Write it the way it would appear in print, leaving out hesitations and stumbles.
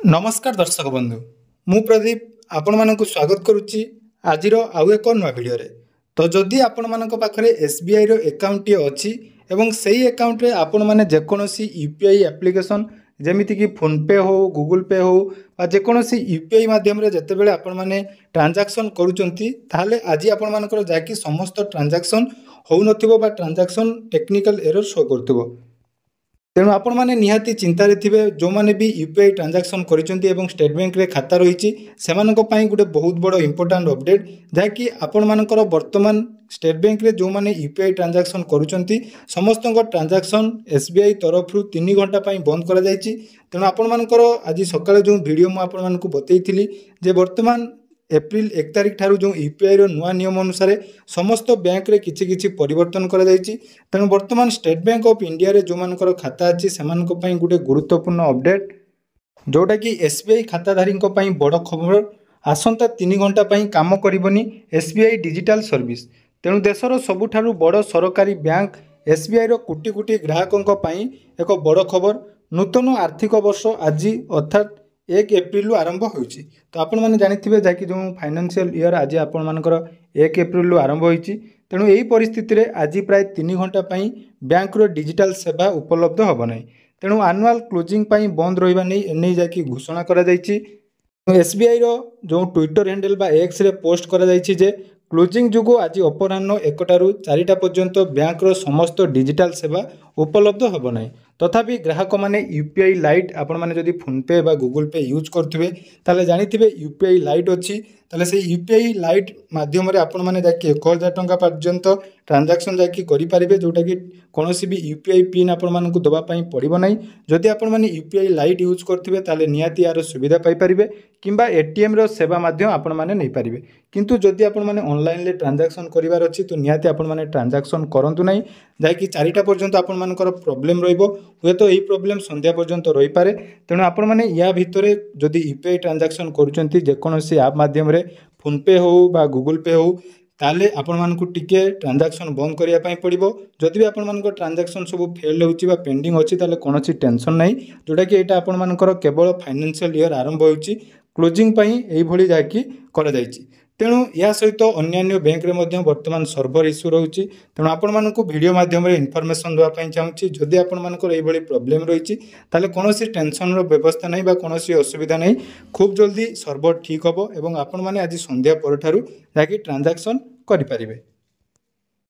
नमस्कार दर्शक बंधु मु प्रदीप आपण मानक स्वागत करुच्ची आज आउ एक नुआ भिडियो तो जदि आपण मान पाखे एसबीआई अकाउंट अच्छी एवं सही अकाउंट रे आपण मैंने जेकोसी यूपीआई एप्लिकेशन जमीती कि फोनपे हो गूगल पे हो जेकोसी यूपीआई मध्यम जिते बड़े आपण मैंने ट्रांजैक्शन करुँच आज आपण मानकर जाकि समस्त ट्रांजैक्शन हो न ट्रांजैक्शन टेक्निकल एरर शो कर तेणु आपण मैंने निहाती चिंतार थे जो मैंने भी यूपीआई ट्रांजैक्शन कर स्टेट बैंक रे खाता रही से गोटे बहुत बड़ इंपोर्टाट अपडेट जहाँकि आपण मानकर वर्तमान स्टेट बैंक रे जो मैंने यूपीआई ट्रांजैक्शन करुँच समस्त ट्रांजैक्शन एसबीआई तरफ 3 घंटा बंद कर तेणु आपण मानकर आज सकाଳେ जो वीडियो मुझे बतई जे वर्तमान एप्रिल 1 तारिख ठारू जो यूपीआई नुआ नियम अनुसार समस्त बैंक रे किछि किछि परिवर्तन करा जायछि तेणु वर्तमान स्टेट बैंक ऑफ इंडिया रे जो मानकर खाता अछि सेमानक पई गुटे गुरुत्वपूर्ण अपडेट जोटा कि एसबीआई खाताधारी बड़ खबर आसंता 3 घंटा काम करबनी एसबीआई डिजिटल सर्विस तेणु देशर सबुठारु बड़ सरकारी बैंक एसबीआई रो कोटी कोटी ग्राहकों एक बड़ खबर नूतन आर्थिक वर्ष आज अर्थात 1 एप्रिल आरंभ होइछि तो आपण माने जानिथिबे जाकि जो फाइनेंशियल ईयर आज आपण मानकर 1 एप्रिल आरंभ होइछि तेणु एही परिस्थिति रे आज प्राय 3 घंटा बैंक रो डिजिटल सेवा उपलब्ध होबो नै तेणु एनुअल क्लोजिंग बंद रहिबा नै एनै जाकि घोषणा करा जायछि एसबीआई रो जो ट्विटर हैंडल बा एक्स रे पोस्ट करा जायछि जे क्लोजिंग जुगु आज अपराह्न 1टारू 4टा पर्यंत बैंक रो समस्त डिजिटल सेवा उपलब्ध होबो नै तथापि ग्राहक माने यूपीआई लाइट आपण माने जदि फोनपे बा गूगल पे यूज करथिबे ताले जानिथिबे यूपीआई लाइट अछि ताले से यूपीआई लाइट माध्यम रे आपण माने जाकि 1000 टंका पर्यंत ट्रांजैक्शन जाकि करि परिबे जोटा कि कोनोसी भी यूपीआई पिन आपण मानकु दबा पई पड़िबो नै जदि आपण माने यूपीआई लाइट यूज करथिबे ताले नियाती यार सुविधा पाई परिबे किंबा एटीएम रो सेवा माध्यम आपण माने नै परिबे किंतु जदि आपण माने ऑनलाइन ले ट्रांजैक्शन करिवार अछि तो नियाती आपण माने ट्रांजैक्शन करंतु नै जाकि 4टा पर्यंत आपण मानकर प्रॉब्लम रहइबो हुए तो यही प्रॉब्लम संध्या पर्यंत रही पारे तेणु आपण मैंने या भितर जदि यूपीआई ट्रांजैक्शन करुँच जेकोसी आप माध्यम फोनपे हो बा गूगल पे हो ताले आपण मानकु टिके ट्रांजैक्शन बंद करिया पई पड़िबो जदि भी आपण मानकर ट्रांजैक्शन सब फेल होउची बा पेंडिंग अछि ताले कोनोसी टेंशन नै जोटा कि एटा आपण मानकर केवल फाइनेंशियल ईयर आरंभ होउची क्लोजिंग पई एही भली जाकि करा जायछि तेणु या सहित अन्य बैंक रे वर्तमान सर्भर इश्यू रोचे तेणु आपण मानक वीडियो माध्यम इनफॉरमेशन देवाई चाहूँगी जदि आपण मानकर एभली प्रॉब्लम रही ताले कोनोसी टेंशन रो व्यवस्था नहीं बा कोनोसी असुविधा नहीं खूब जल्दी सर्भर ठीक हम एवं आपण माने आज संध्या पर ठारू जाकि ट्रांजैक्शन करि परिबे।